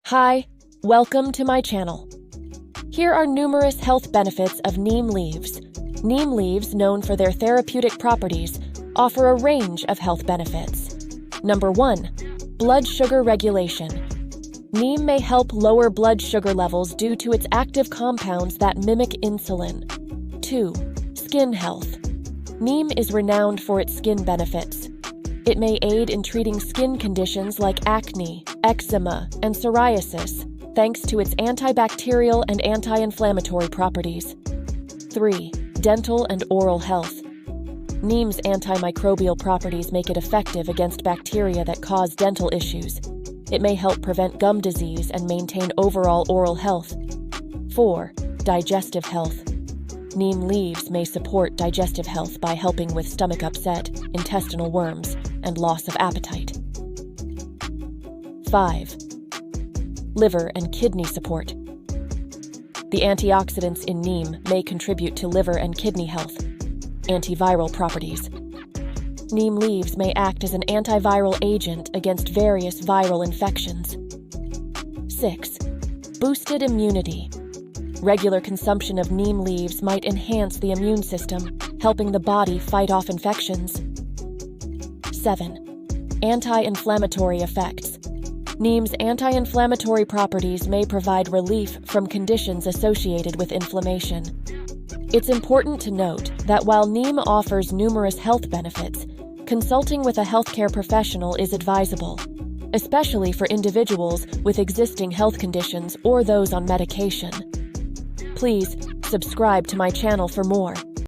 Hi, welcome to my channel. Here are numerous health benefits of neem leaves. Neem leaves, known for their therapeutic properties, offer a range of health benefits. Number 1. Blood sugar regulation. Neem may help lower blood sugar levels due to its active compounds that mimic insulin. 2. Skin health. Neem is renowned for its skin benefits. It may aid in treating skin conditions like acne, eczema, and psoriasis, thanks to its antibacterial and anti-inflammatory properties. 3. Dental and oral health. Neem's antimicrobial properties make it effective against bacteria that cause dental issues. It may help prevent gum disease and maintain overall oral health. 4. Digestive health. Neem leaves may support digestive health by helping with stomach upset, intestinal worms, and loss of appetite. 5. Liver and kidney support. The antioxidants in neem may contribute to liver and kidney health. Antiviral properties. Neem leaves may act as an antiviral agent against various viral infections. 6. Boosted immunity. Regular consumption of neem leaves might enhance the immune system, helping the body fight off infections. 7. Anti-inflammatory effects. Neem's anti-inflammatory properties may provide relief from conditions associated with inflammation. It's important to note that while neem offers numerous health benefits, consulting with a healthcare professional is advisable, especially for individuals with existing health conditions or those on medication. Please subscribe to my channel for more.